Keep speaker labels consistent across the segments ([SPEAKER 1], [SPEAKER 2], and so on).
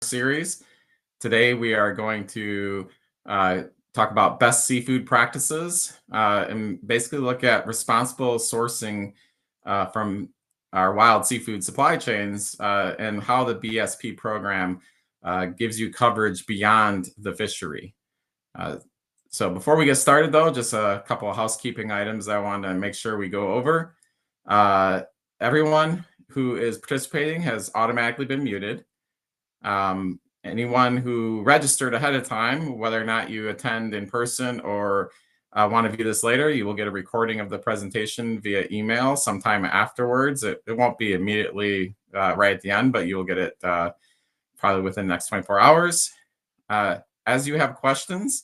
[SPEAKER 1] series. Today we are going to talk about best seafood practices and basically look at responsible sourcing from our wild seafood supply chains and how the BSP program gives you coverage beyond the fishery. So before we get started though, just a couple of housekeeping items I want to make sure we go over. Everyone who is participating has automatically been muted. Anyone who registered ahead of time, whether or not you attend in person or want to view this later, you will get a recording of the presentation via email sometime afterwards. It won't be immediately right at the end, but you'll get it probably within the next 24 hours. As you have questions,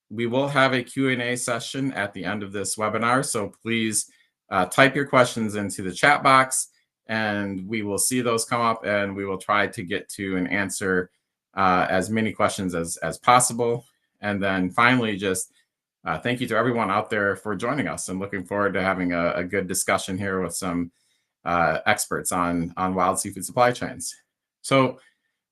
[SPEAKER 1] we will have a Q&A session at the end of this webinar, so please type your questions into the chat box and we will see those come up and we will try to get to and answer as many questions as possible. And then finally, just thank you to everyone out there for joining us and looking forward to having a good discussion here with some experts on wild seafood supply chains. So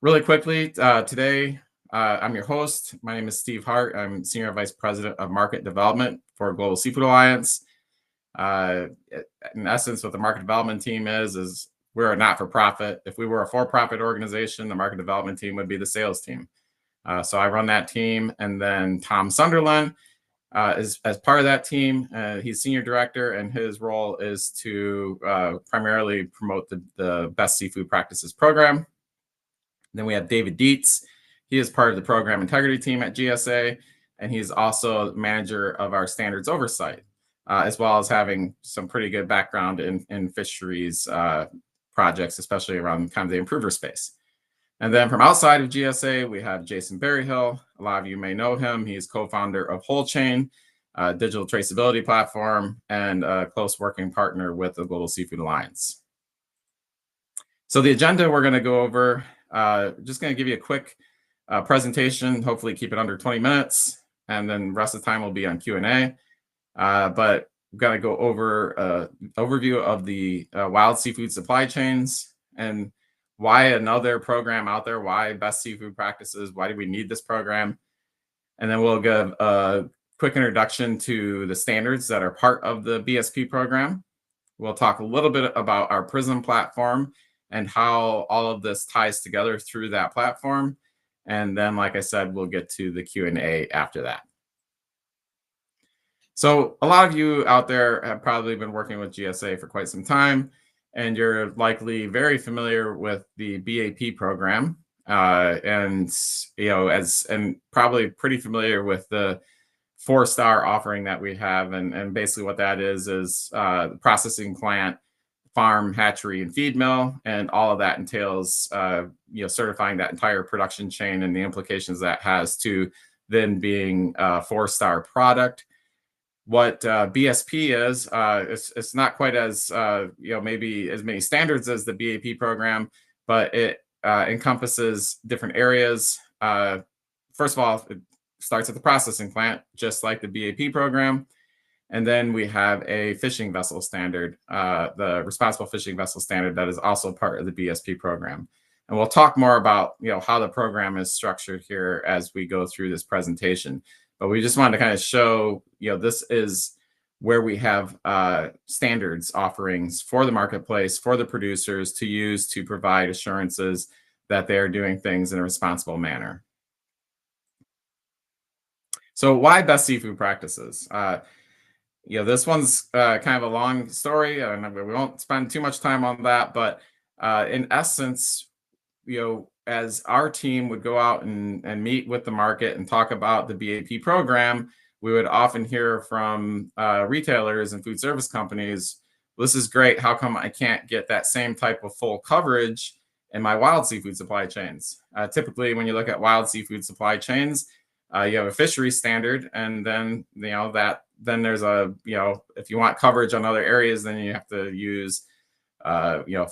[SPEAKER 1] really quickly, today I'm your host. My name is Steve Hart. I'm Senior Vice President of Market Development for Global Seafood Alliance. In essence, what the market development team is we're a not-for-profit. If we were a for-profit organization, the market development team would be the sales team. So I run that team, and then Tom Sunderland is as part of that team. He's senior director, and his role is to primarily promote the Best Seafood Practices program. Then we have David Dietz. He is part of the program integrity team at GSA, and he's also manager of our standards oversight. As well as having some pretty good background in fisheries projects, especially around kind of the improver space. And then from outside of GSA, we have Jason Berryhill. A lot of you may know him. He's co-founder of Whole Chain, digital traceability platform, and a close working partner with the Global Seafood Alliance. So the agenda we're going to go over, just going to give you a quick presentation, hopefully keep it under 20 minutes, and then the rest of the time will be on Q&A. But we've got to go over an overview of the wild seafood supply chains and why another program out there, why best seafood practices, why do we need this program? And then we'll give a quick introduction to the standards that are part of the BSP program. We'll talk a little bit about our Prism platform and how all of this ties together through that platform. And then, like I said, we'll get to the Q&A after that. So a lot of you out there have probably been working with GSA for quite some time, and you're likely very familiar with the BAP program, and probably pretty familiar with the 4-star offering that we have, and basically what that is the processing plant, farm, hatchery, and feed mill, and all of that entails certifying that entire production chain and the implications that has to then being a 4-star product. What BSP is, it's not quite as maybe as many standards as the BAP program, but it encompasses different areas. First of all, it starts at the processing plant, just like the BAP program, and then we have a fishing vessel standard, the responsible fishing vessel standard, that is also part of the BSP program. And we'll talk more about how the program is structured here as we go through this presentation. But we just wanted to kind of show, this is where we have standards offerings for the marketplace, for the producers to use to provide assurances that they are doing things in a responsible manner. So why best seafood practices? This one's kind of a long story, and we won't spend too much time on that. But in essence, as our team would go out and meet with the market and talk about the BAP program, we would often hear from retailers and food service companies, well, this is great. How come I can't get that same type of full coverage in my wild seafood supply chains? Typically, when you look at wild seafood supply chains, you have a fishery standard, and then then there's if you want coverage on other areas, then you have to use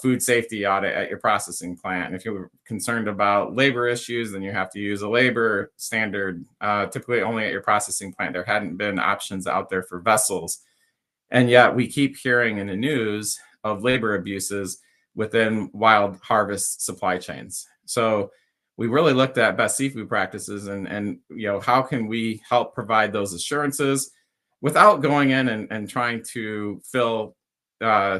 [SPEAKER 1] food safety audit at your processing plant. And if you're concerned about labor issues, then you have to use a labor standard, typically only at your processing plant. There hadn't been options out there for vessels. And yet we keep hearing in the news of labor abuses within wild harvest supply chains. So we really looked at best seafood practices and how can we help provide those assurances without going in and trying to fill uh,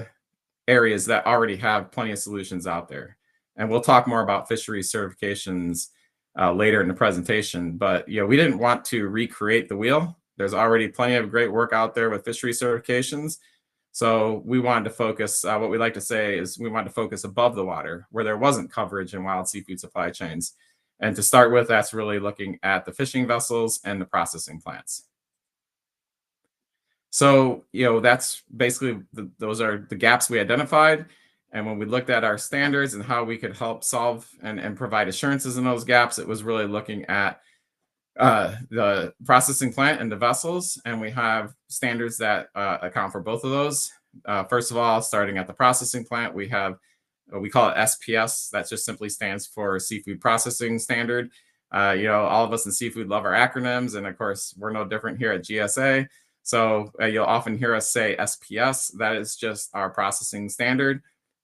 [SPEAKER 1] areas that already have plenty of solutions out there. And we'll talk more about fishery certifications later in the presentation. But we didn't want to recreate the wheel. There's already plenty of great work out there with fishery certifications. So we wanted to focus, what we like to say is we wanted to focus above the water where there wasn't coverage in wild seafood supply chains. And to start with, that's really looking at the fishing vessels and the processing plants. So, that's basically those are the gaps we identified. And when we looked at our standards and how we could help solve and provide assurances in those gaps, it was really looking at the processing plant and the vessels. And we have standards that account for both of those. First of all, starting at the processing plant, we have we call it SPS. That just simply stands for Seafood Processing Standard. All of us in seafood love our acronyms, and of course, we're no different here at GSA. So you'll often hear us say SPS. That is just our processing standard,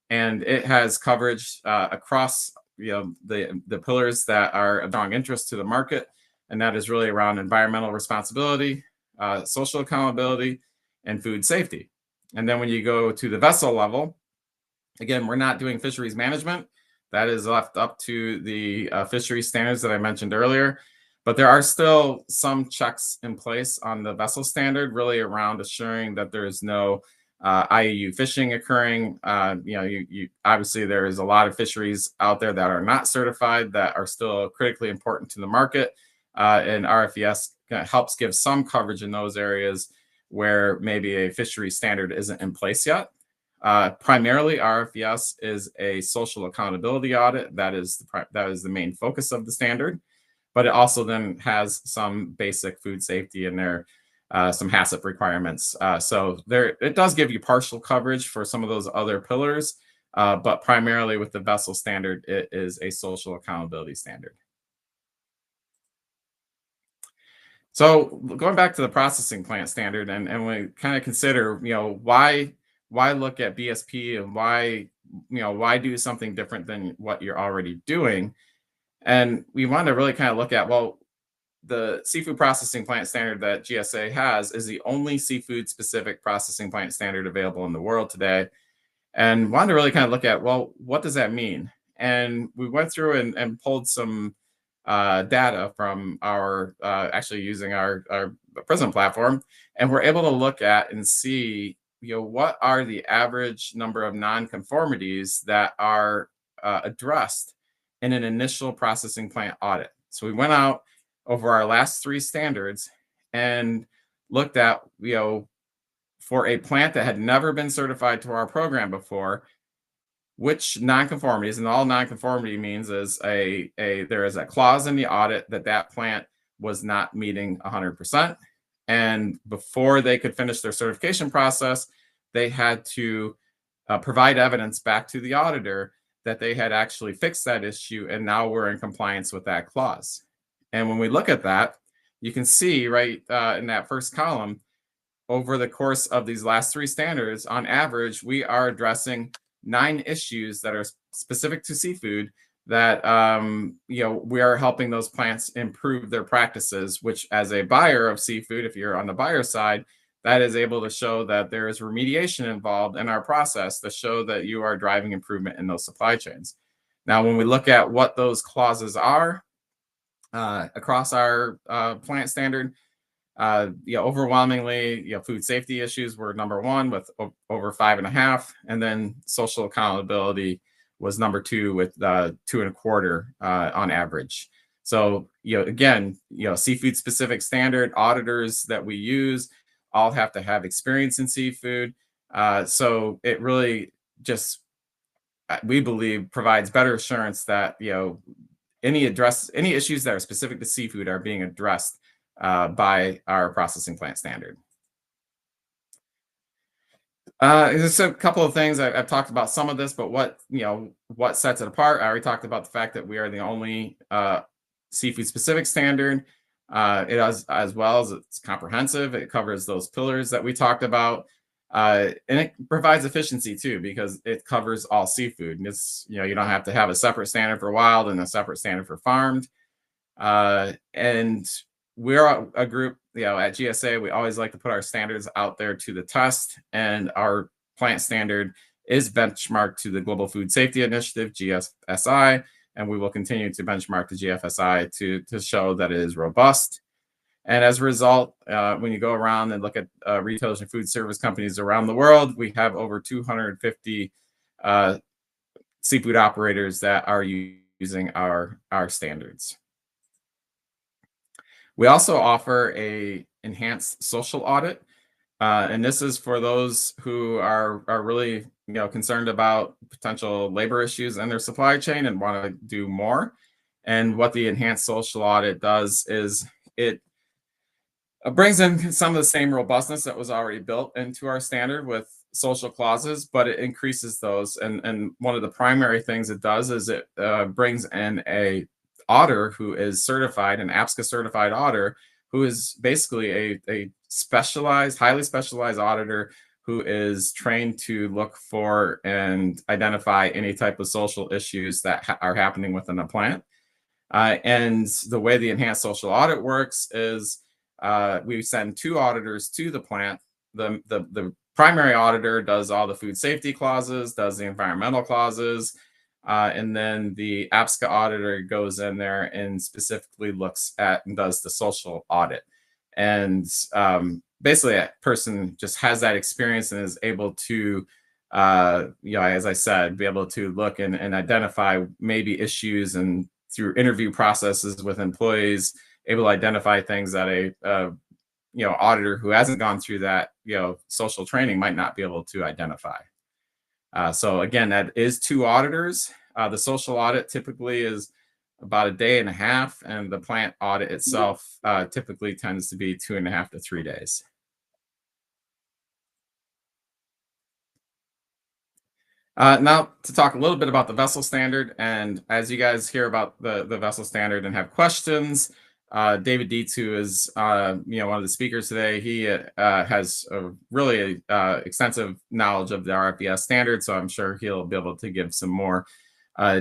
[SPEAKER 1] and it has coverage across the pillars that are of strong interest to the market, and that is really around environmental responsibility, social accountability, and food safety. And then when you go to the vessel level, again, we're not doing fisheries management. That is left up to the fishery standards that I mentioned earlier. But there are still some checks in place on the vessel standard, really around assuring that there is no IUU fishing occurring. You obviously there is a lot of fisheries out there that are not certified that are still critically important to the market, and RFVS helps give some coverage in those areas where maybe a fishery standard isn't in place yet. Primarily, RFVS is a social accountability audit. That is the main focus of the standard, but it also then has some basic food safety in there, some HACCP requirements. So it does give you partial coverage for some of those other pillars, but primarily with the vessel standard, it is a social accountability standard. So going back to the processing plant standard, and we kind of consider, why look at BSP and why do something different than what you're already doing? And we want to really kind of look at, well, the seafood processing plant standard that GSA has is the only seafood specific processing plant standard available in the world today. And wanted to really kind of look at, well, what does that mean? And we went through and pulled some data from our actually using our Prism platform, and we're able to look at and see what are the average number of nonconformities that are addressed in an initial processing plant audit. So we went out over our last 3 standards and looked at for a plant that had never been certified to our program before, which nonconformities, and all nonconformity means is there is a clause in the audit that plant was not meeting 100%. And before they could finish their certification process, they had to provide evidence back to the auditor that they had actually fixed that issue, and now we're in compliance with that clause. And when we look at that, you can see right in that first column, over the course of these last 3 standards, on average, we are addressing 9 issues that are specific to seafood that we are helping those plants improve their practices, which as a buyer of seafood, if you're on the buyer side, that is able to show that there is remediation involved in our process to show that you are driving improvement in those supply chains. Now, when we look at what those clauses are across our plant standard, overwhelmingly, food safety issues were number 1 with over 5.5, and then social accountability was number 2 with 2.25 on average. So, again, seafood specific standard auditors that we use all have to have experience in seafood. So it really just, we believe, provides better assurance that, any issues that are specific to seafood are being addressed by our processing plant standard. There's a couple of things I've talked about some of this, but what sets it apart? I already talked about the fact that we are the only seafood specific standard. It has, as well as it's comprehensive. It covers those pillars that we talked about. And it provides efficiency too because it covers all seafood. And it's, you don't have to have a separate standard for wild and a separate standard for farmed. And we're a group, at GSA, we always like to put our standards out there to the test, and our plant standard is benchmarked to the Global Food Safety Initiative, GFSI, and we will continue to benchmark the GFSI to show that it is robust. And as a result, when you go around and look at retailers and food service companies around the world, we have over 250 seafood operators that are using our standards. We also offer a enhanced social audit, and this is for those who are really concerned about potential labor issues in their supply chain and want to do more. And what the enhanced social audit does is it brings in some of the same robustness that was already built into our standard with social clauses, but it increases those. And one of the primary things it does is it brings in a auditor who is certified, an APSCA certified auditor, who is basically a specialized, highly specialized auditor who is trained to look for and identify any type of social issues that are happening within a plant. And the way the enhanced social audit works is we send 2 auditors to the plant. The primary auditor does all the food safety clauses, does the environmental clauses, and then the APSCA auditor goes in there and specifically looks at and does the social audit. And basically, that person just has that experience and is able to, as I said, be able to look and identify maybe issues, and through interview processes with employees, able to identify things that a auditor who hasn't gone through that social training might not be able to identify. So again, that is 2 auditors. The social audit typically is about a day and a half, and the plant audit itself typically tends to be 2.5 to 3 days. Now to talk a little bit about the vessel standard, and as you guys hear about the vessel standard and have questions, David Dietz, who is one of the speakers today, he has a really extensive knowledge of the RFVS standard, so I'm sure he'll be able to give some more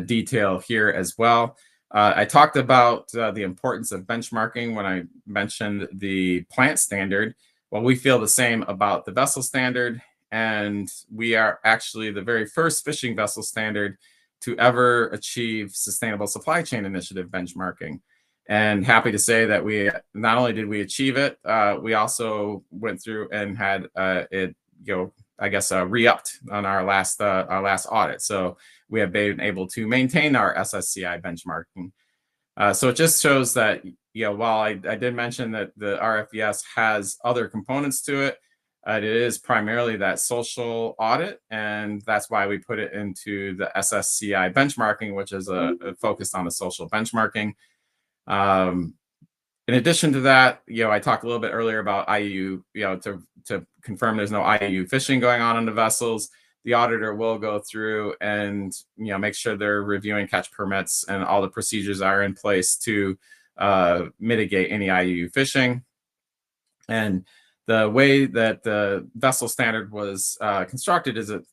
[SPEAKER 1] detail here as well. I talked about the importance of benchmarking when I mentioned the plant standard. Well, we feel the same about the vessel standard, and we are actually the very first fishing vessel standard to ever achieve Sustainable Supply Chain Initiative benchmarking. And happy to say that we not only did we achieve it, we also went through and had it, re-upped on our last audit. So we have been able to maintain our SSCI benchmarking. So it just shows that while I did mention that the RFVS has other components to it, it is primarily that social audit, and that's why we put it into the SSCI benchmarking, which is focused on the social benchmarking. In addition to that, I talked a little bit earlier about IUU, to confirm there's no IUU fishing going on the vessels. The auditor will go through and make sure they're reviewing catch permits and all the procedures are in place to mitigate any IUU fishing. And the way that the vessel standard was constructed is that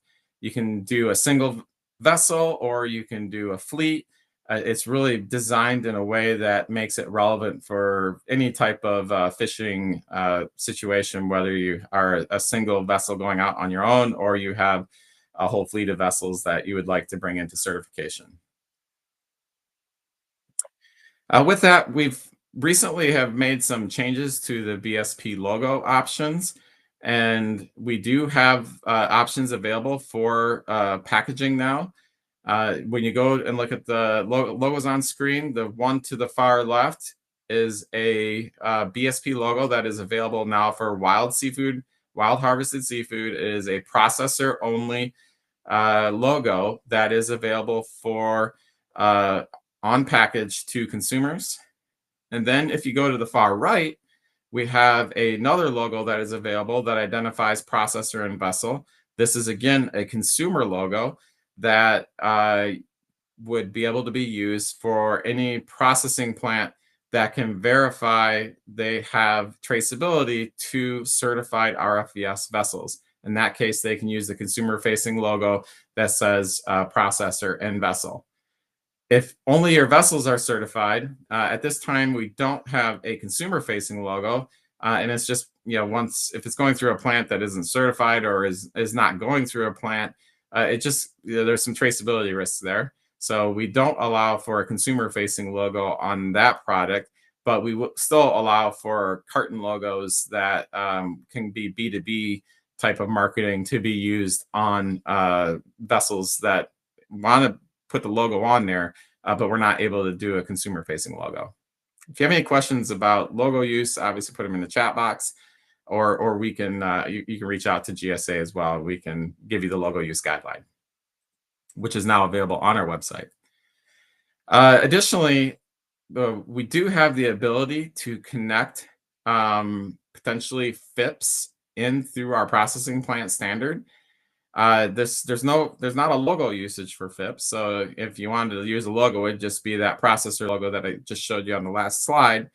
[SPEAKER 1] you can do a single vessel or you can do a fleet. It's really designed in a way that makes it relevant for any type of fishing situation, whether you are a single vessel going out on your own or you have a whole fleet of vessels that you would like to bring into certification. With that, we've recently have made some changes to the BSP logo options, and we do have options available for packaging now. When you go and look at the logos on screen, the one to the far left is a BSP logo that is available now for wild seafood, wild harvested seafood. It is a processor only logo that is available for on package to consumers. And then if you go to the far right, we have another logo that is available that identifies processor and vessel. This is again a consumer logo that would be able to be used for any processing plant that can verify they have traceability to certified RFVS vessels. In that case, they can use the consumer-facing logo that says processor and vessel. If only your vessels are certified, at this time we don't have a consumer-facing logo, and it's just, once if it's going through a plant that isn't certified or is not going through a plant, it just there's some traceability risks there. So we don't allow for a consumer-facing logo on that product, but we will still allow for carton logos that can be B2B type of marketing to be used on vessels that want to put the logo on there, but we're not able to do a consumer facing logo. If you have any questions about logo use, obviously put them in the chat box, or we can you can reach out to GSA as well. We can give you the logo use guideline, which is now available on our website. Additionally, we do have the ability to connect potentially FIPS in through our processing plant standard. There's not a logo usage for FIPS. So if you wanted to use a logo, it'd just be that processor logo that I just showed you on the last slide.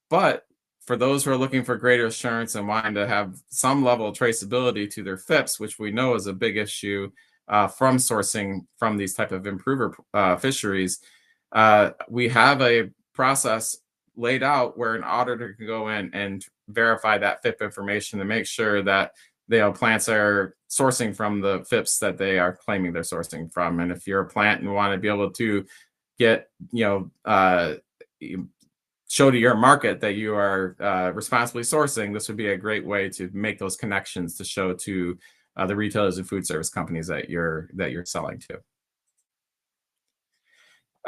[SPEAKER 1] But for those who are looking for greater assurance and wanting to have some level of traceability to their FIPS, which we know is a big issue from sourcing from these type of improver fisheries, we have a process laid out where an auditor can go in and verify that FIP information to make sure that plants are sourcing from the FIPS that they are claiming they're sourcing from. And if you're a plant and want to be able to get, show to your market that you are responsibly sourcing, this would be a great way to make those connections to show to the retailers and food service companies that you're selling to.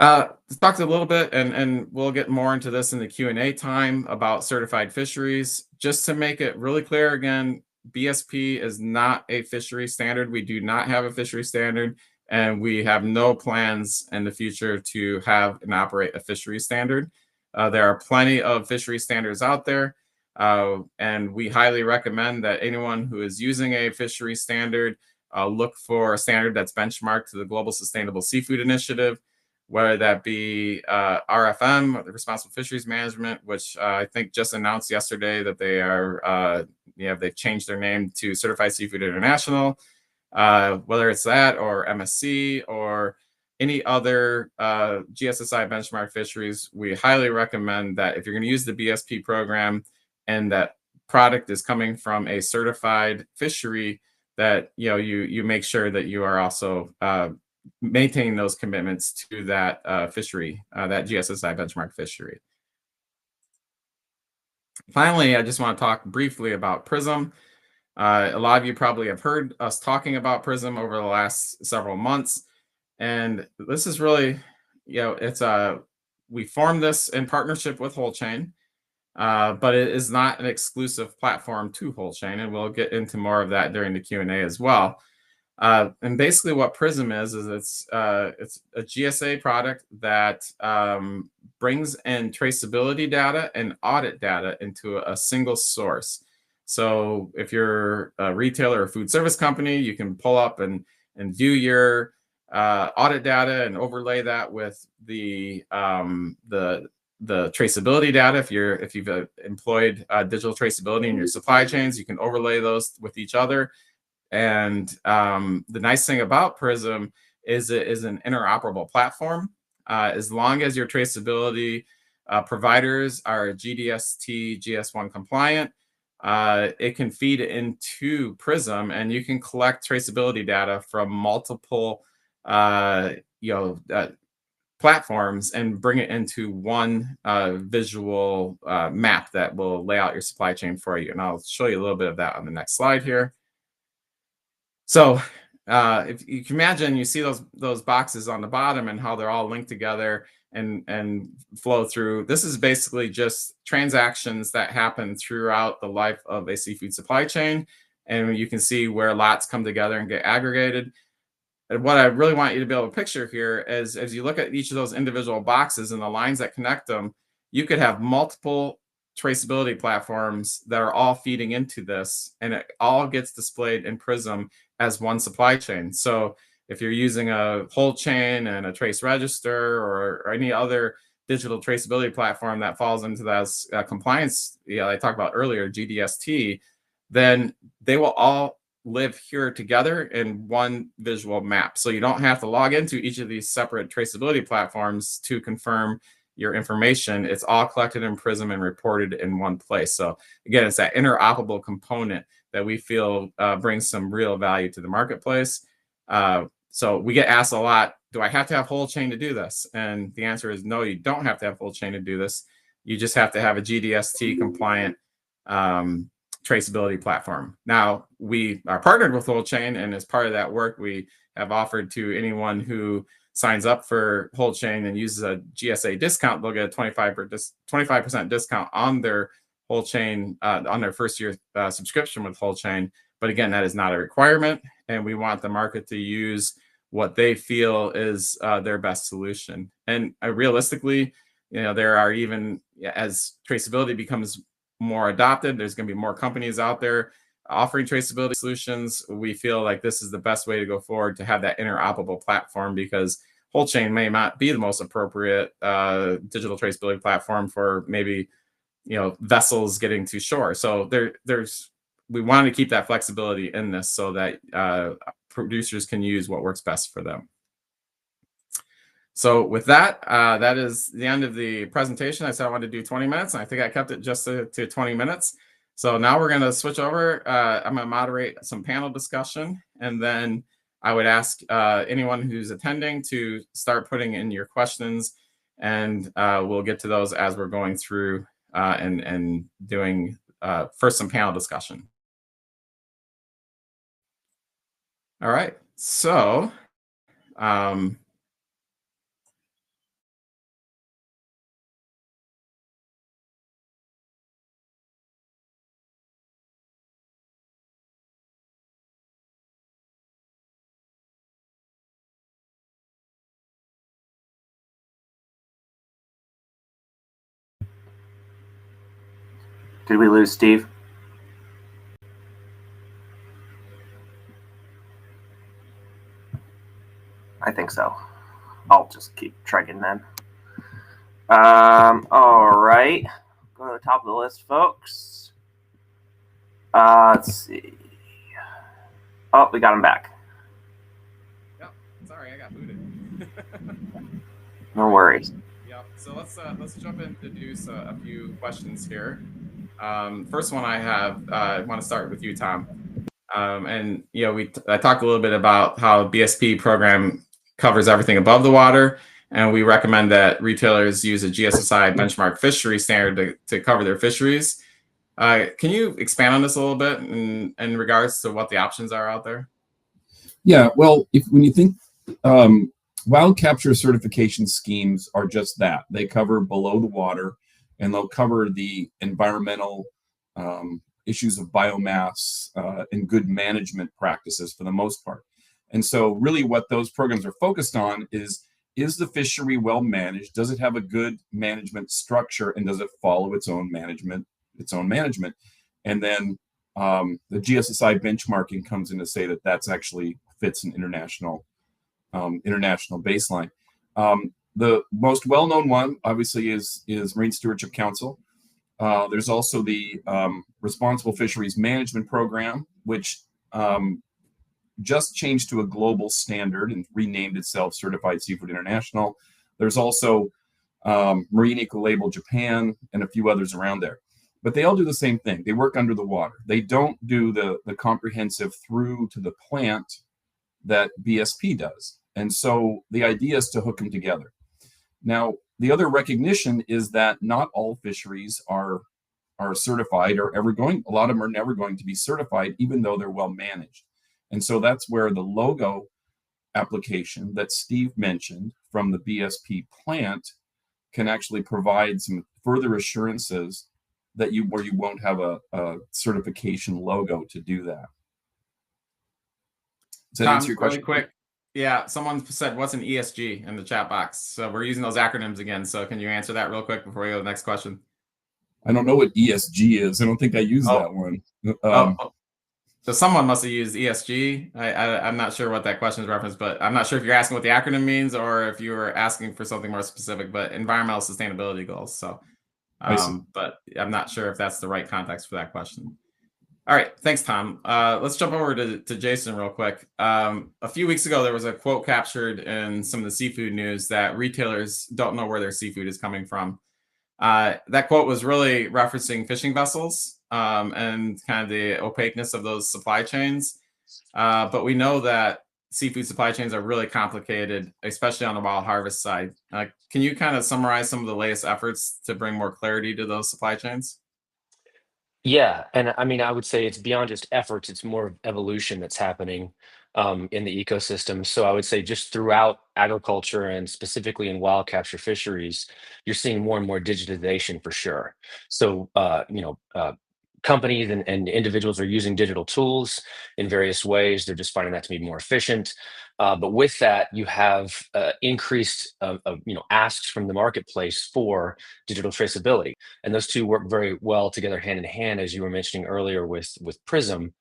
[SPEAKER 1] Let's talk a little bit, and we'll get more into this in the Q&A time about certified fisheries. Just to make it really clear again, BSP is not a fishery standard. We do not have a fishery standard, and we have no plans in the future to have and operate a fishery standard. There are plenty of fishery standards out there, and we highly recommend that anyone who is using a fishery standard look for a standard that's benchmarked to the Global Sustainable Seafood Initiative, whether that be RFM, the Responsible Fisheries Management, which I think just announced yesterday that they are, they've changed their name to Certified Seafood International, whether it's that or MSC or any other GSSI benchmark fisheries. We highly recommend that if you're going to use the BSP program and that product is coming from a certified fishery, that you make sure that you are also maintain those commitments to that fishery, that GSSI benchmark fishery. Finally, I just want to talk briefly about Prism. A lot of you probably have heard us talking about Prism over the last several months, and this is really, we formed this in partnership with WholeChain, but it is not an exclusive platform to WholeChain, and we'll get into more of that during the Q&A as well. And basically what Prism is it's a GSA product that brings in traceability data and audit data into a single source. So if you're a retailer or food service company, you can pull up and view your audit data and overlay that with the traceability data. If you've employed digital traceability in your supply chains, you can overlay those with each other. And the nice thing about Prism is it is an interoperable platform. As long as your traceability providers are GDST GS1 compliant, it can feed into Prism, and you can collect traceability data from multiple platforms and bring it into one visual map that will lay out your supply chain for you. And I'll show you a little bit of that on the next slide here. So if you can imagine, you see those boxes on the bottom and how they're all linked together and flow through. This is basically just transactions that happen throughout the life of a seafood supply chain. And you can see where lots come together and get aggregated. And what I really want you to be able to picture here is, as you look at each of those individual boxes and the lines that connect them, you could have multiple traceability platforms that are all feeding into this, and it all gets displayed in Prism as one supply chain. So if you're using a WholeChain and a trace register or any other digital traceability platform that falls into that compliance I talked about earlier, GDST, then they will all live here together in one visual map. So you don't have to log into each of these separate traceability platforms to confirm your information. It's all collected in Prism and reported in one place. So again, it's that interoperable component that we feel brings some real value to the marketplace. So we get asked a lot, do I have to have whole chain to do this? And the answer is no, you don't have to have whole chain to do this. You just have to have a GDST compliant traceability platform. Now, we are partnered with whole chain, and as part of that work, we have offered to anyone who signs up for whole chain and uses a GSA discount, they'll get a 25% discount on their whole chain, on their first year subscription with whole chain. But again, that is not a requirement, and we want the market to use what they feel is their best solution. And realistically, there are, even as traceability becomes more adopted, there's going to be more companies out there offering traceability solutions. We feel like this is the best way to go forward, to have that interoperable platform, because whole chain may not be the most appropriate digital traceability platform for maybe vessels getting to shore. So we want to keep that flexibility in this so that producers can use what works best for them. So with that, that is the end of the presentation. I said I wanted to do 20 minutes, and I think I kept it just to 20 minutes. So now we're going to switch over. I'm going to moderate some panel discussion, and then I would ask anyone who's attending to start putting in your questions, and we'll get to those as we're going through and doing first some panel discussion. All right, so
[SPEAKER 2] did we lose Steve? I think so. I'll just keep trekking then. All right. Go to the top of the list, folks. Let's see. Oh, we got him back.
[SPEAKER 1] Yep. Sorry, I got booted.
[SPEAKER 2] No worries.
[SPEAKER 1] Yep. So let's jump in to do a few questions here. First one I have, I want to start with you, Tom. And I talked a little bit about how BSP program covers everything above the water, and we recommend that retailers use a GSSI benchmark fishery standard to cover their fisheries. Can you expand on this a little bit in regards to what the options are out there?
[SPEAKER 3] Yeah, well, when you think wild capture certification schemes are just that. They cover below the water, and they'll cover the environmental issues of biomass and good management practices for the most part. And so really what those programs are focused on is the fishery well managed? Does it have a good management structure, and does it follow its own management? And then the GSSI benchmarking comes in to say that that's actually fits an international baseline. The most well-known one, obviously, is Marine Stewardship Council. There's also the Responsible Fisheries Management Program, which just changed to a global standard and renamed itself Certified Seafood International. There's also Marine Ecolabel Japan and a few others around there. But they all do the same thing. They work under the water. They don't do the comprehensive through to the plant that BSP does. And so the idea is to hook them together. Now, the other recognition is that not all fisheries are certified or ever going. A lot of them are never going to be certified, even though they're well managed. And so that's where the logo application that Steve mentioned from the BSP plant can actually provide some further assurances that where you won't have a certification logo to do that. Does that
[SPEAKER 1] Tom,
[SPEAKER 3] answer your question?
[SPEAKER 1] really quick. Yeah, someone said, what's an ESG in the chat box? So we're using those acronyms again. So can you answer that real quick before we go to the next question?
[SPEAKER 3] I don't know what ESG is. I don't think I used that one.
[SPEAKER 1] So someone must have used ESG. I'm not sure what that question is referenced, but I'm not sure if you're asking what the acronym means or if you were asking for something more specific, but environmental sustainability goals. So, but I'm not sure if that's the right context for that question. All right, thanks, Tom. Let's jump over to Jason real quick. A few weeks ago, there was a quote captured in some of the seafood news that retailers don't know where their seafood is coming from. That quote was really referencing fishing vessels and kind of the opaqueness of those supply chains. But we know that seafood supply chains are really complicated, especially on the wild harvest side. Can you kind of summarize some of the latest efforts to bring more clarity to those supply chains?
[SPEAKER 4] Yeah, and I mean, I would say it's beyond just efforts, it's more of evolution that's happening in the ecosystem. So I would say just throughout agriculture and specifically in wild capture fisheries, you're seeing more and more digitization for sure. So companies and individuals are using digital tools in various ways. They're just finding that to be more efficient. But with that, you have increased asks from the marketplace for digital traceability, and those two work very well together hand in hand, as you were mentioning earlier with Prism.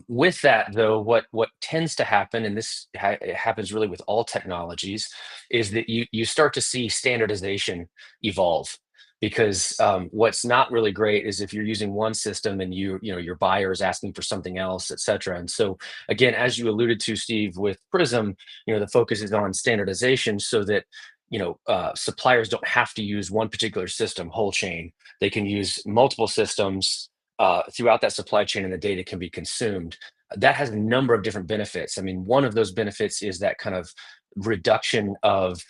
[SPEAKER 4] With that, though, what tends to happen, and it happens really with all technologies, is that you start to see standardization evolve. Because what's not really great is if you're using one system and your buyer is asking for something else, et cetera. And so again, as you alluded to, Steve, with Prism, the focus is on standardization so that suppliers don't have to use one particular system whole chain. They can use multiple systems throughout that supply chain, and the data can be consumed. That has a number of different benefits. I mean, one of those benefits is that kind of reduction of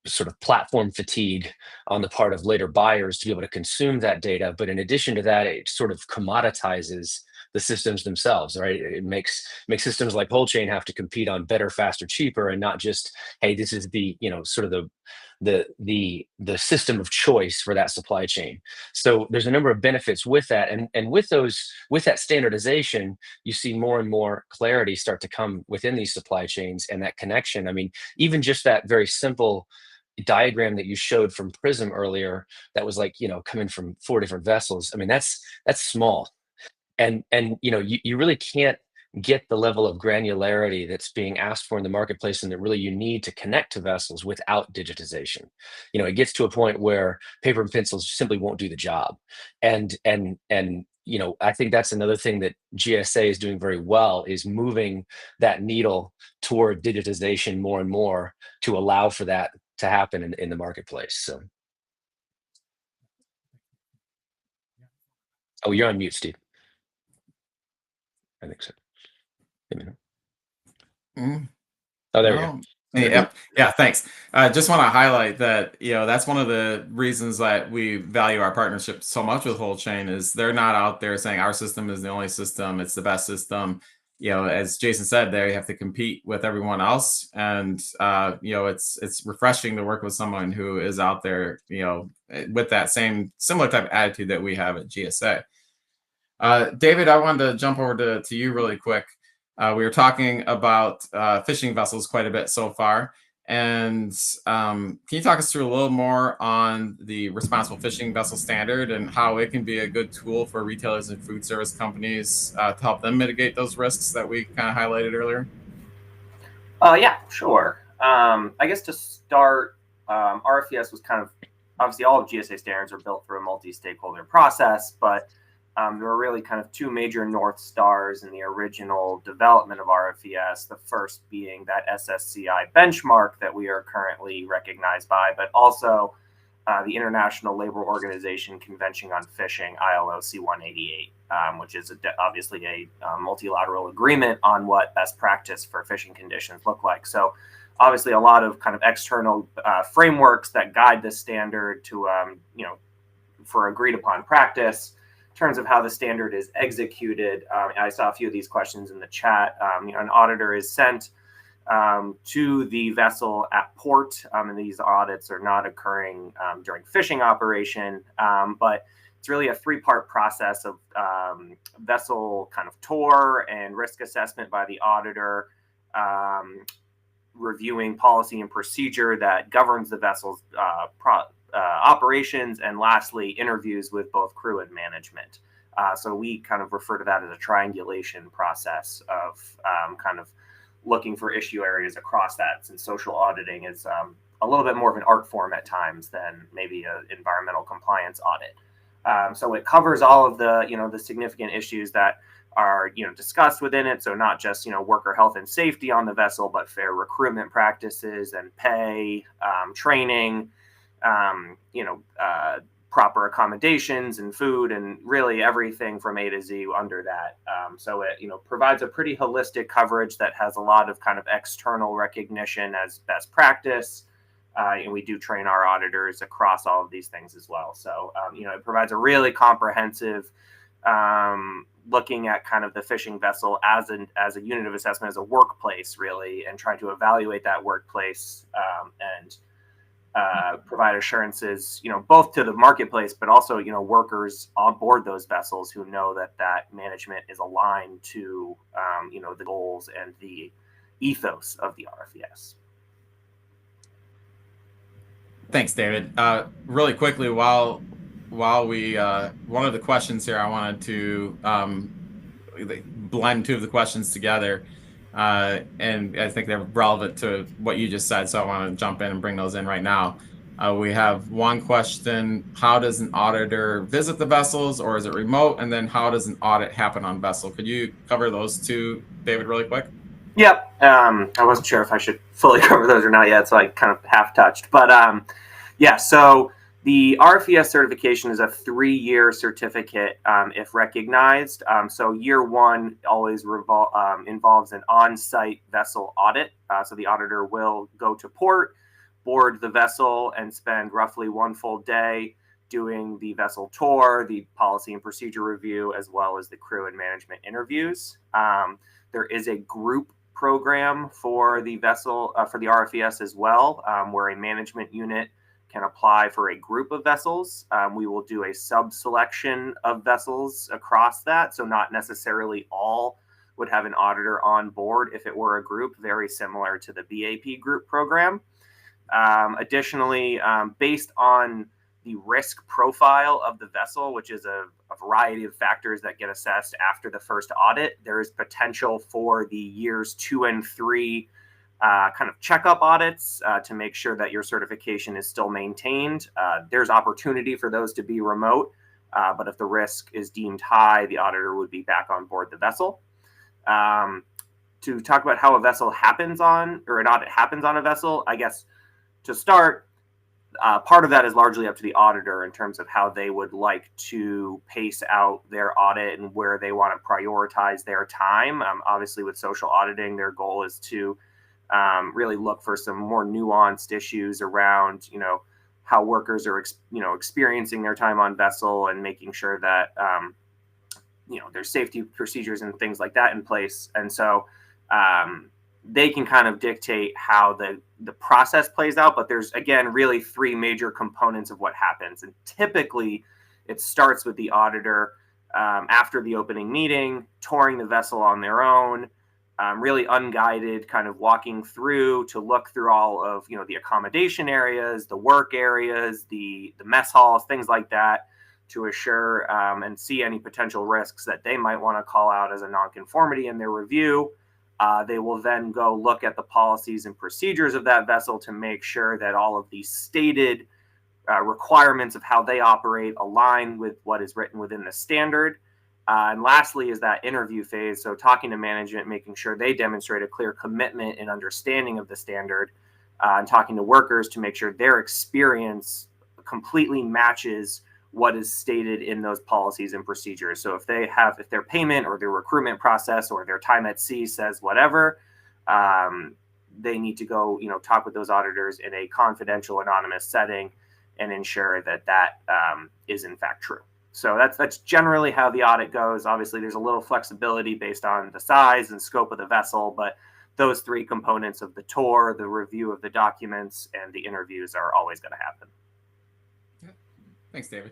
[SPEAKER 4] sort of platform fatigue on the part of later buyers to be able to consume that data. But in addition to that, it sort of commoditizes the systems themselves, right? It makes systems like whole chain have to compete on better, faster, cheaper, and not just, hey, this is the sort of the system of choice for that supply chain. So there's a number of benefits with that, and with that standardization, you see more and more clarity start to come within these supply chains and that connection. I mean, even just that very simple diagram that you showed from Prism earlier, that was like coming from 4 different vessels. I mean, that's small, and you really can't get the level of granularity that's being asked for in the marketplace and that really you need to connect to vessels without digitization. It gets to a point where paper and pencils simply won't do the job. And I think that's another thing that GSA is doing very well, is moving that needle toward digitization more and more to allow for that to happen in the marketplace. So, oh, you're on mute, Steve. I think so.
[SPEAKER 1] Mm,
[SPEAKER 4] Oh, there we go.
[SPEAKER 1] no. Yep. Yeah, thanks. Just want to highlight that, that's one of the reasons that we value our partnership so much with Whole Chain is they're not out there saying our system is the only system, it's the best system. As Jason said, they have to compete with everyone else. And, it's refreshing to work with someone who is out there, with that similar type of attitude that we have at GSA. David, I wanted to jump over to you really quick. We were talking about fishing vessels quite a bit so far. And can you talk us through a little more on the responsible fishing vessel standard and how it can be a good tool for retailers and food service companies to help them mitigate those risks that we kind of highlighted earlier?
[SPEAKER 2] Yeah, sure. I guess to start, RFVS was kind of, obviously all of GSA standards are built through a multi-stakeholder process, but there were really kind of 2 major North Stars in the original development of RFVS, the first being that SSCI benchmark that we are currently recognized by, but also the International Labor Organization Convention on Fishing, ILO C-188, which is obviously a multilateral agreement on what best practice for fishing conditions look like. So obviously a lot of kind of external frameworks that guide this standard to, for agreed upon practice. In terms of how the standard is executed, I saw a few of these questions in the chat. An auditor is sent to the vessel at port, and these audits are not occurring during fishing operation, but it's really a 3-part process of vessel kind of tour and risk assessment by the auditor, reviewing policy and procedure that governs the vessel's operations, and lastly, interviews with both crew and management. So we kind of refer to that as a triangulation process of kind of looking for issue areas across that, since social auditing is a little bit more of an art form at times than maybe an environmental compliance audit. So it covers all of the, the significant issues that are, discussed within it. So not just, worker health and safety on the vessel, but fair recruitment practices and pay, training, proper accommodations and food, and really everything from A to Z under that. So it, provides a pretty holistic coverage that has a lot of kind of external recognition as best practice. And we do train our auditors across all of these things as well. So, it provides a really comprehensive looking at kind of the fishing vessel as a unit of assessment, as a workplace, really, and trying to evaluate that workplace and provide assurances, both to the marketplace, but also, workers on board those vessels who know that management is aligned to, the goals and the ethos of the RFVS.
[SPEAKER 1] Thanks, David. Really quickly, while we one of the questions here, I wanted to blend two of the questions together, and I think they're relevant to what you just said. So I want to jump in and bring those in right now. We have one question: how does an auditor visit the vessels, or is it remote? And then how does an audit happen on vessel? Could you cover those two, David, really quick?
[SPEAKER 2] Yep. I wasn't sure if I should fully cover those or not yet, so I kind of half touched. But yeah, so the RFVS certification is a 3-year certificate if recognized. So year one always involves an on-site vessel audit. So the auditor will go to port, board the vessel, and spend roughly 1 full day doing the vessel tour, the policy and procedure review, as well as the crew and management interviews. There is a group program for the vessel, for the RFVS as well, where a management unit can apply for a group of vessels. We will do a sub-selection of vessels across that. So not necessarily all would have an auditor on board if it were a group, very similar to the BAP group program. Additionally, based on the risk profile of the vessel, which is a variety of factors that get assessed after the first audit, there is potential for the years 2 and 3 kind of checkup audits to make sure that your certification is still maintained. There's opportunity for those to be remote, but if the risk is deemed high, the auditor would be back on board the vessel. To talk about how a vessel happens on, or an audit happens on a vessel, I guess to start, part of that is largely up to the auditor in terms of how they would like to pace out their audit and where they want to prioritize their time. Obviously, with social auditing, their goal is to really look for some more nuanced issues around, how workers are, experiencing their time on vessel, and making sure that, there's safety procedures and things like that in place. And so they can kind of dictate how the process plays out. But there's, again, really 3 major components of what happens. And typically it starts with the auditor after the opening meeting, touring the vessel on their own, really unguided, kind of walking through to look through all of, the accommodation areas, the work areas, the mess halls, things like that, to assure and see any potential risks that they might want to call out as a nonconformity in their review. They will then go look at the policies and procedures of that vessel to make sure that all of the stated requirements of how they operate align with what is written within the standard. And lastly is that interview phase. So talking to management, making sure they demonstrate a clear commitment and understanding of the standard, and talking to workers to make sure their experience completely matches what is stated in those policies and procedures. So if their payment or their recruitment process or their time at sea says whatever, they need to go, talk with those auditors in a confidential, anonymous setting and ensure that is in fact true. So that's generally how the audit goes. Obviously, there's a little flexibility based on the size and scope of the vessel, but those 3 components of the tour, the review of the documents, and the interviews are always going to happen.
[SPEAKER 1] Yeah. Thanks, David.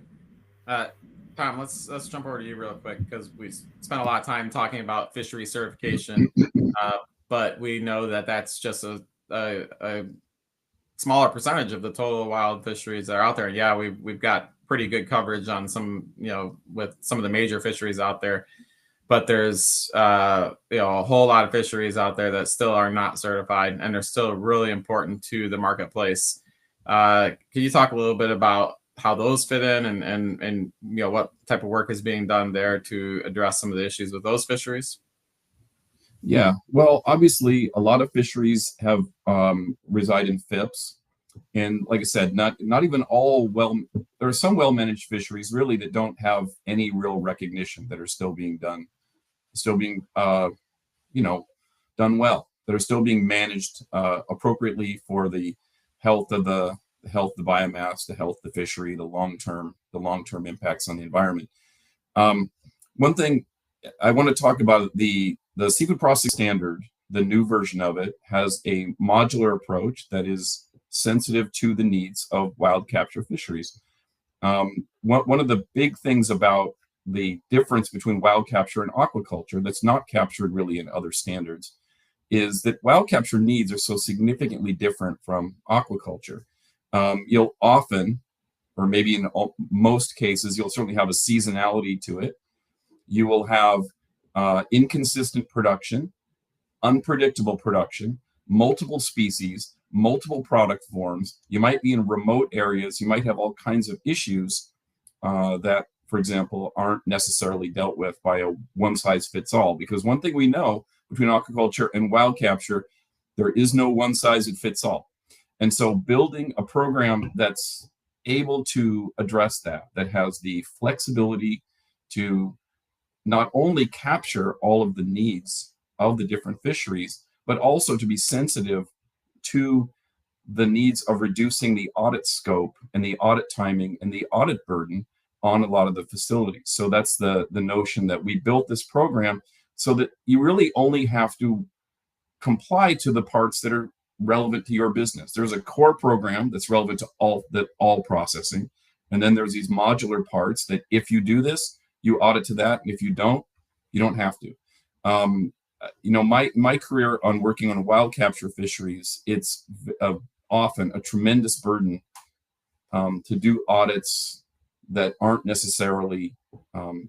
[SPEAKER 1] Tom, let's jump over to you real quick, because we spent a lot of time talking about fishery certification, but we know that that's just a smaller percentage of the total wild fisheries that are out there. Yeah, we've got pretty good coverage on some, with some of the major fisheries out there, but there's a whole lot of fisheries out there that still are not certified, and they're still really important to the marketplace. Can you talk a little bit about how those fit in, and what type of work is being done there to address some of the issues with those fisheries?
[SPEAKER 3] Yeah, well, obviously, a lot of fisheries have reside in FIPS, and like I said, not even all well. There are some well-managed fisheries really that don't have any real recognition, that are still being done, still being done well, that are still being managed appropriately for the health of the biomass, the health of the fishery, the long-term impacts on the environment. One thing I want to talk about, the seafood processing standard, the new version of it, has a modular approach that is sensitive to the needs of wild capture fisheries. One of the big things about the difference between wild capture and aquaculture that's not captured really in other standards is that wild capture needs are so significantly different from aquaculture. You'll often, or maybe in most cases, you'll certainly have a seasonality to it. You will have inconsistent production, unpredictable production, multiple species, multiple product forms. You might be in remote areas. You might have all kinds of issues that, for example, aren't necessarily dealt with by a one-size-fits-all. Because one thing we know between aquaculture and wild capture, there is no one-size-fits-all. And so building a program that's able to address that has the flexibility to not only capture all of the needs of the different fisheries, but also to be sensitive to the needs of reducing the audit scope and the audit timing and the audit burden on a lot of the facilities. So that's the notion that we built this program so that you really only have to comply to the parts that are relevant to your business. There's a core program that's relevant to all processing. And then there's these modular parts that if you do this, you audit to that. And if you don't, you don't have to. My career on working on wild capture fisheries, it's often a tremendous burden to do audits that aren't necessarily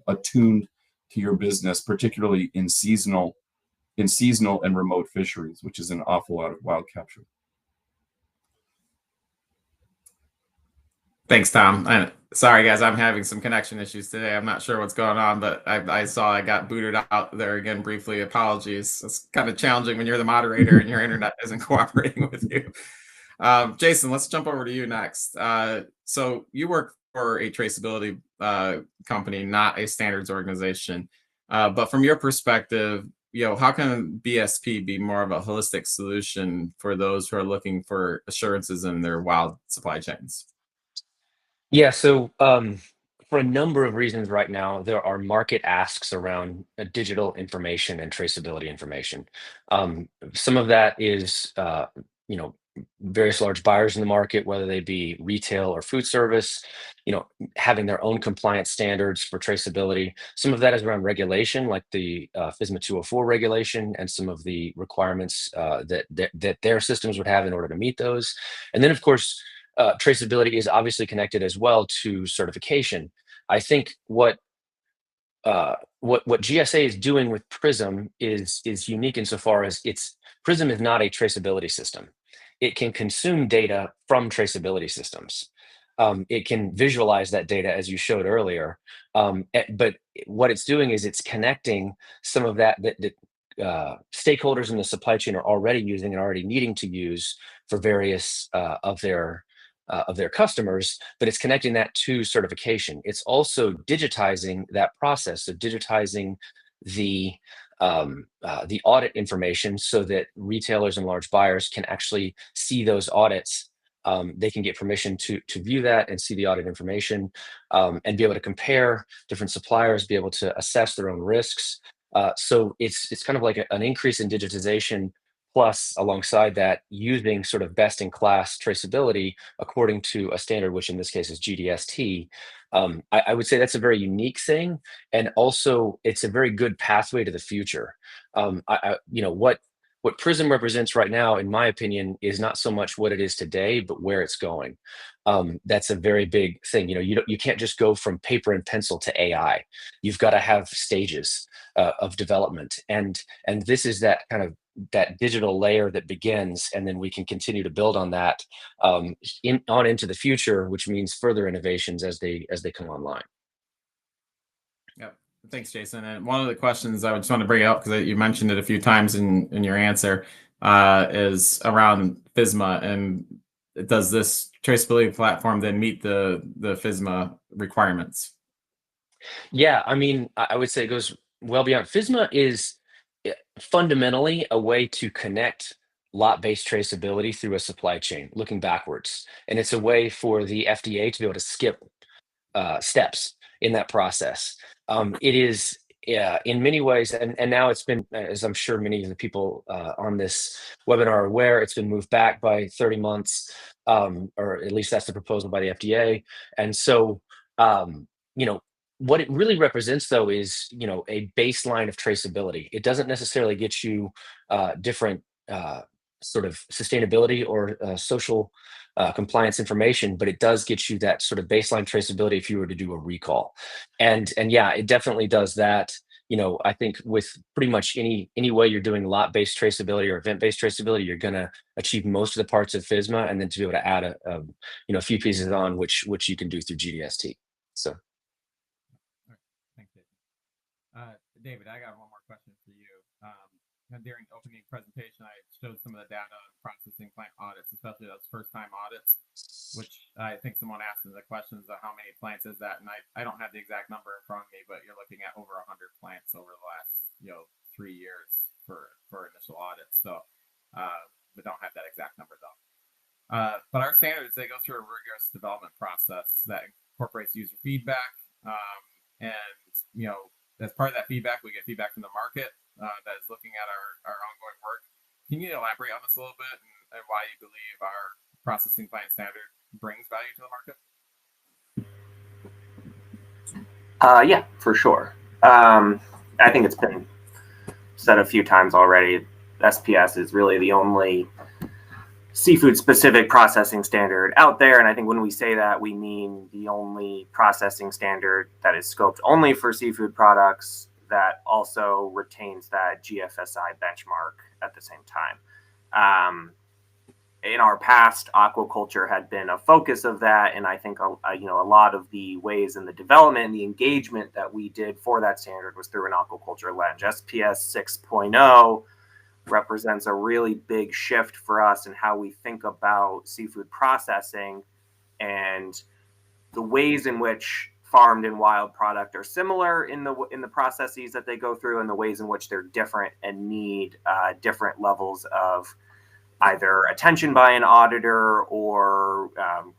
[SPEAKER 3] attuned to your business, particularly in seasonal and remote fisheries, which is an awful lot of wild capture.
[SPEAKER 1] Thanks, Tom. And sorry, guys, I'm having some connection issues today. I'm not sure what's going on, but I saw I got booted out there again briefly. Apologies. It's kind of challenging when you're the moderator and your internet isn't cooperating with you. Jason, let's jump over to you next. So you work for a traceability company, not a standards organization. But from your perspective, how can BSP be more of a holistic solution for those who are looking for assurances in their wild supply chains?
[SPEAKER 4] Yeah, so for a number of reasons right now, there are market asks around digital information and traceability information. Some of that is, various large buyers in the market, whether they be retail or food service, having their own compliance standards for traceability. Some of that is around regulation, like the FSMA 204 regulation, and some of the requirements that their systems would have in order to meet those. And then, of course, traceability is obviously connected as well to certification. I think what GSA is doing with Prism is unique insofar as Prism is not a traceability system. It can consume data from traceability systems. It can visualize that data, as you showed earlier. But what it's doing is it's connecting some of that stakeholders in the supply chain are already using and already needing to use for various of their customers, but it's connecting that to certification. It's also digitizing that process, so digitizing the audit information so that retailers and large buyers can actually see those audits. They can get permission to view that and see the audit information, and be able to compare different suppliers, be able to assess their own risks. So it's kind of like an increase in digitization, plus alongside that using sort of best in class traceability according to a standard, which in this case is GDST. I would say that's a very unique thing, and also it's a very good pathway to the future. What Prism represents right now, in my opinion, is not so much what it is today, but where it's going. That's a very big thing. You can't just go from paper and pencil to AI. You've got to have stages of development, and this is that kind of that digital layer that begins, and then we can continue to build on that on into the future, which means further innovations as they come online.
[SPEAKER 1] Yep. Thanks, Jason. And one of the questions I just want to bring up, because you mentioned it a few times in your answer, is around FSMA, and does this traceability platform then meet the FSMA requirements?
[SPEAKER 4] Yeah, I mean, I would say it goes well beyond. FSMA is fundamentally a way to connect lot-based traceability through a supply chain, looking backwards, and it's a way for the FDA to be able to skip steps in that process. It is, in many ways, and now it's been, as I'm sure many of the people on this webinar are aware, it's been moved back by 30 months, or at least that's the proposal by the FDA. And so, you know, what it really represents, though, is, a baseline of traceability. It doesn't necessarily get you different sort of sustainability or social compliance information, but it does get you that sort of baseline traceability if you were to do a recall. And yeah, it definitely does that. I think with pretty much any way you're doing lot-based traceability or event-based traceability, you're going to achieve most of the parts of FSMA, and then to be able to add a few pieces on which you can do through GDST. So.
[SPEAKER 1] Thanks, David, I got one more question for you. During the opening presentation, I showed some of the data on processing plant audits, especially those first-time audits, which I think someone asked in the questions of how many plants is that, and I don't have the exact number in front of me, but you're looking at over 100 plants over the last 3 years for initial audits. So, but don't have that exact number though. But our standards, they go through a rigorous development process that incorporates user feedback, and as part of that feedback, we get feedback from the market that is looking at our ongoing work. Can you elaborate on this a little bit and why you believe our processing plant standard brings value to the market?
[SPEAKER 2] Yeah, for sure. I think it's been said a few times already. SPS is really the only seafood specific processing standard out there, and I think when we say that, we mean the only processing standard that is scoped only for seafood products that also retains that GFSI benchmark at the same time. In our past, aquaculture had been a focus of that, and I think a lot of the ways in the development and the engagement that we did for that standard was through an aquaculture lens. SPS 6.0 represents a really big shift for us in how we think about seafood processing, and the ways in which farmed and wild product are similar in the processes that they go through, and the ways in which they're different and need different levels of either attention by an auditor or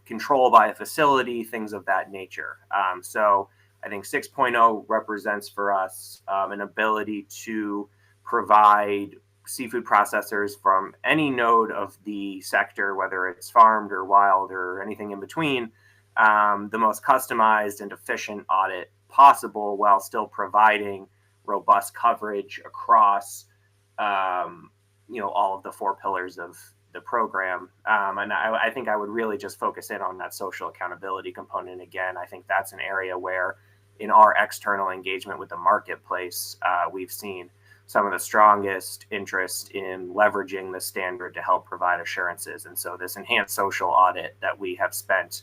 [SPEAKER 2] control by a facility, things of that nature. So I think 6.0 represents for us an ability to provide seafood processors from any node of the sector, whether it's farmed or wild or anything in between, the most customized and efficient audit possible, while still providing robust coverage across all of the 4 pillars of the program. And I think I would really just focus in on that social accountability component again. I think that's an area where in our external engagement with the marketplace, we've seen some of the strongest interest in leveraging the standard to help provide assurances. And so this enhanced social audit that we have spent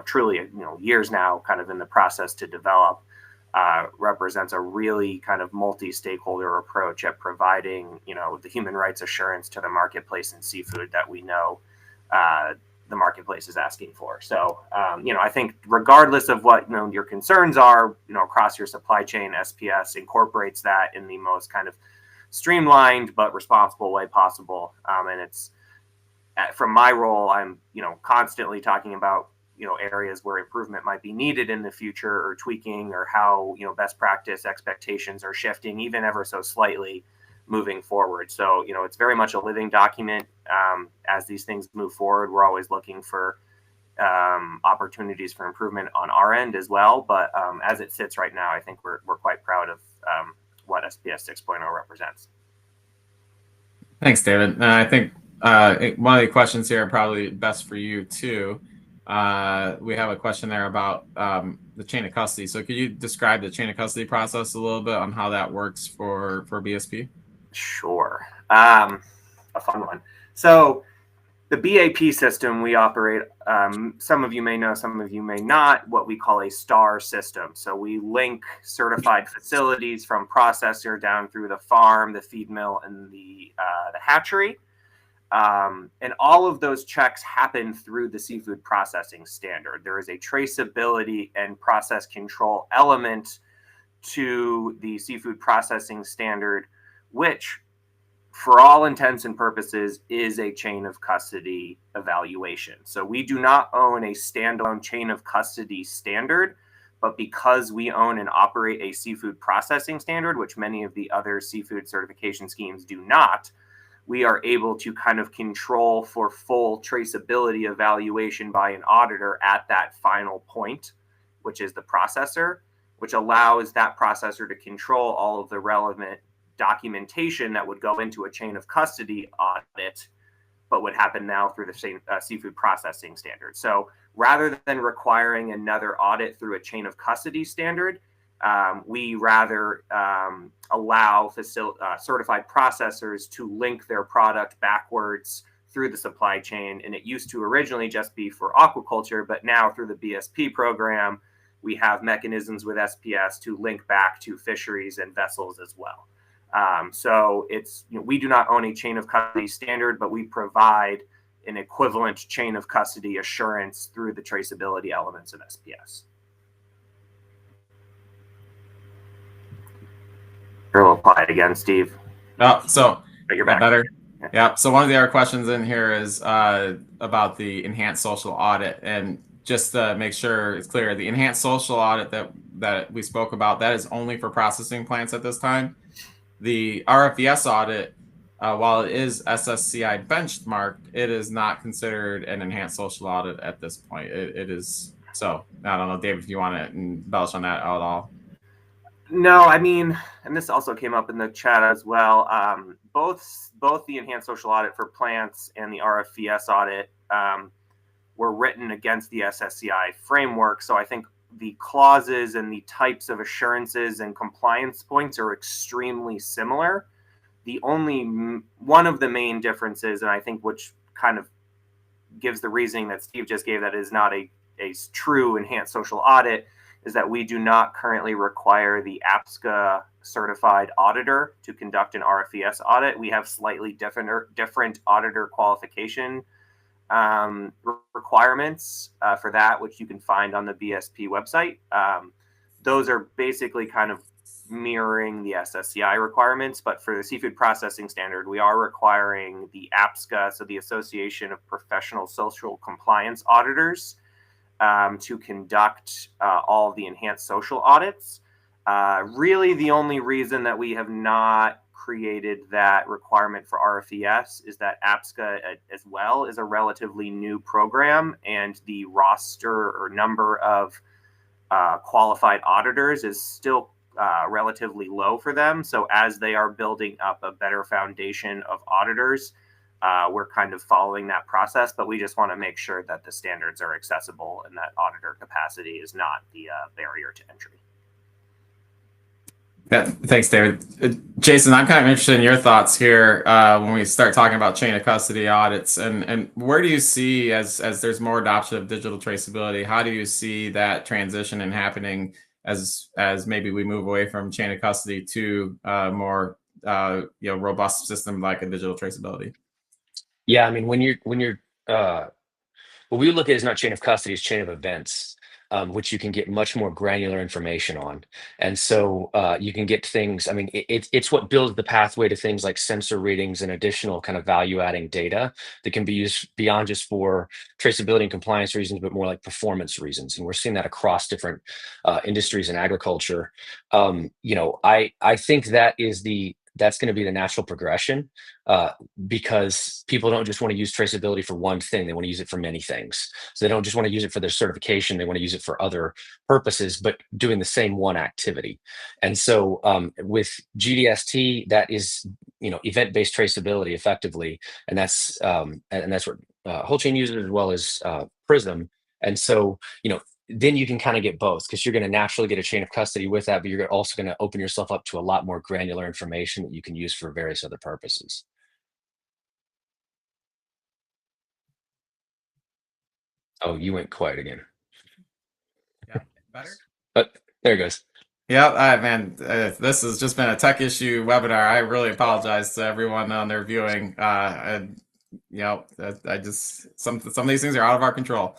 [SPEAKER 2] truly years now kind of in the process to develop represents a really kind of multi-stakeholder approach at providing the human rights assurance to the marketplace in seafood that we know the marketplace is asking for. So I think regardless of what your concerns are across your supply chain, SPS incorporates that in the most kind of streamlined but responsible way possible. And it's from my role, I'm constantly talking about areas where improvement might be needed in the future, or tweaking, or how best practice expectations are shifting even ever so slightly moving forward. So it's very much a living document. As these things move forward, we're always looking for opportunities for improvement on our end as well. But as it sits right now, I think we're quite proud of what SPS 6.0 represents.
[SPEAKER 1] Thanks, David. I think one of the questions here are probably best for you too. We have a question there about the chain of custody. So could you describe the chain of custody process a little bit on how that works for BSP?
[SPEAKER 2] Sure. A fun one. So the BAP system we operate, some of you may know, some of you may not, what we call a STAR system. So we link certified facilities from processor down through the farm, the feed mill, and the hatchery. And all of those checks happen through the seafood processing standard. There is a traceability and process control element to the seafood processing standard, which for all intents and purposes is a chain of custody evaluation. So we do not own a standalone chain of custody standard, but because we own and operate a seafood processing standard, which many of the other seafood certification schemes do not, we are able to kind of control for full traceability evaluation by an auditor at that final point, which is the processor, which allows that processor to control all of the relevant documentation that would go into a chain of custody audit, but would happen now through the same seafood processing standard. So rather than requiring another audit through a chain of custody standard, we rather allow certified processors to link their product backwards through the supply chain. And it used to originally just be for aquaculture, but now through the BSP program, we have mechanisms with SPS to link back to fisheries and vessels as well. So it's, we do not own a chain of custody standard, but we provide an equivalent chain of custody assurance through the traceability elements of SPS. We'll apply it again, Steve.
[SPEAKER 1] Oh, so
[SPEAKER 2] but you're back.
[SPEAKER 1] Better. Yeah. So one of the other questions in here is about the enhanced social audit, and just to make sure it's clear, the enhanced social audit that we spoke about, that is only for processing plants at this time. The RFVS audit, while it is SSCI benchmarked, it is not considered an enhanced social audit at this point. It is. So I don't know, David, if you want to embellish on that at all.
[SPEAKER 2] No, I mean, and this also came up in the chat as well. Both the enhanced social audit for plants and the RFVS audit were written against the SSCI framework. So I think the clauses and the types of assurances and compliance points are extremely similar. The only one of the main differences, and I think which kind of gives the reasoning that Steve just gave that is not a true enhanced social audit, is that we do not currently require the APSCA certified auditor to conduct an RFVS audit. We have slightly different auditor qualification requirements for that, which you can find on the BSP website. Those are basically kind of mirroring the SSCI requirements, but for the seafood processing standard, we are requiring the APSCA, so the Association of Professional Social Compliance Auditors, to conduct all of the enhanced social audits. Really, the only reason that we have not created that requirement for RFVS is that APSCA as well is a relatively new program, and the roster or number of qualified auditors is still relatively low for them. So as they are building up a better foundation of auditors, we're kind of following that process, but we just want to make sure that the standards are accessible and that auditor capacity is not the barrier to entry.
[SPEAKER 1] Yeah, thanks, David. Jason, I'm kind of interested in your thoughts here when we start talking about chain of custody audits, and where do you see, as there's more adoption of digital traceability, how do you see that transition and happening as maybe we move away from chain of custody to more robust system like a digital traceability?
[SPEAKER 4] Yeah, I mean, when you're what we look at is not chain of custody, it's chain of events, which you can get much more granular information on. And so you can get things, I mean, it's what builds the pathway to things like sensor readings and additional kind of value adding data that can be used beyond just for traceability and compliance reasons, but more like performance reasons. And we're seeing that across different industries in agriculture. I think that's going to be the natural progression because people don't just want to use traceability for one thing. They want to use it for many things. So they don't just want to use it for their certification. They want to use it for other purposes, but doing the same one activity. And so with GDST, that is, event-based traceability effectively. And that's what Whole Chain uses, as well as Prism. And so, then you can kind of get both, because you're going to naturally get a chain of custody with that, but you're also going to open yourself up to a lot more granular information that you can use for various other purposes. Oh, you went quiet again.
[SPEAKER 1] Yeah, better.
[SPEAKER 4] But there it goes.
[SPEAKER 1] Yeah, man, this has just been a tech issue webinar. I really apologize to everyone on their viewing. And I just some of these things are out of our control.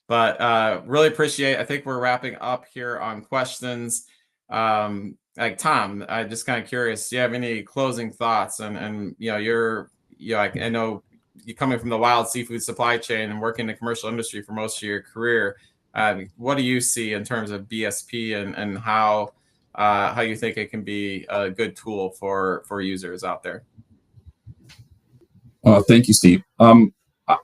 [SPEAKER 1] But really appreciate. I think we're wrapping up here on questions. Like Tom, I'm just kind of curious. Do you have any closing thoughts? And I know you coming from the wild seafood supply chain and working in the commercial industry for most of your career. What do you see in terms of BSP and how you think it can be a good tool for users out there?
[SPEAKER 3] Thank you, Steve.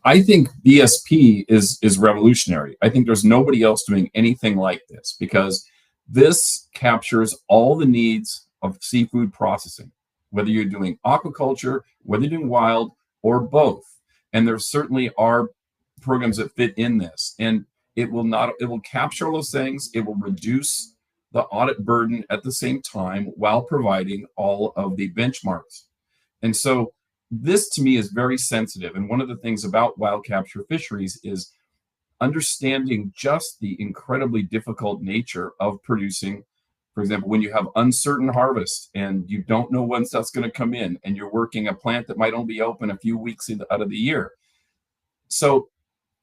[SPEAKER 3] I think BSP is revolutionary. I think there's nobody else doing anything like this, because this captures all the needs of seafood processing, whether you're doing aquaculture, whether you're doing wild, or both. And there certainly are programs that fit in this. And it will capture all those things. It will reduce the audit burden at the same time while providing all of the benchmarks. And so this to me is very sensitive. And one of the things about wild capture fisheries is understanding just the incredibly difficult nature of producing. For example, when you have uncertain harvest and you don't know when stuff's going to come in, and you're working a plant that might only be open a few weeks out of the year. So,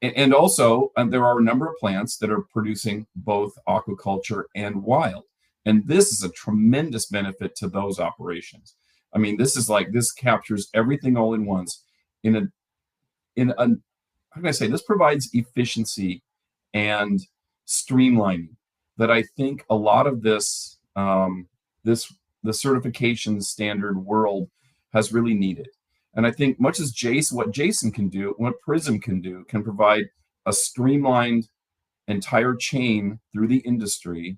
[SPEAKER 3] and also, there are a number of plants that are producing both aquaculture and wild. And this is a tremendous benefit to those operations. I mean, this captures everything all in once how can I say, this provides efficiency and streamlining that I think a lot of this, the certification standard world has really needed. And I think much as what Jason can do, what Prism can do, can provide a streamlined entire chain through the industry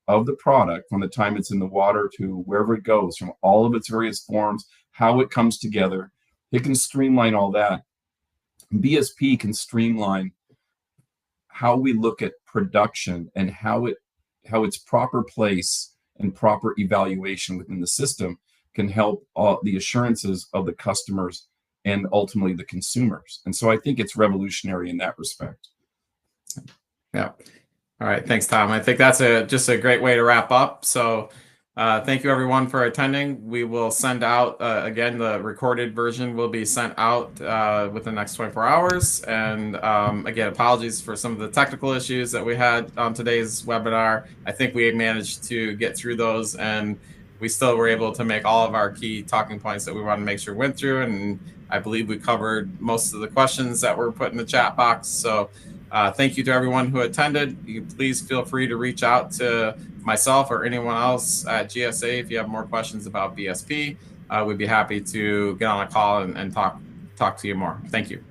[SPEAKER 3] of the product from the time it's in the water to wherever it goes, from all of its various forms, how it comes together. It can streamline all that. BSP can streamline how we look at production and how its proper place and proper evaluation within the system can help the assurances of the customers and ultimately the consumers. And so I think it's revolutionary in that respect.
[SPEAKER 1] Yeah. All right. Thanks, Tom. I think that's just a great way to wrap up. So thank you, everyone, for attending. We will send out, again, the recorded version will be sent out within the next 24 hours. And again, apologies for some of the technical issues that we had on today's webinar. I think we managed to get through those, and we still were able to make all of our key talking points that we wanted to make sure went through. And I believe we covered most of the questions that were put in the chat box. So thank you to everyone who attended. You please feel free to reach out to myself or anyone else at GSA if you have more questions about BSP. We'd be happy to get on a call and talk to you more. Thank you.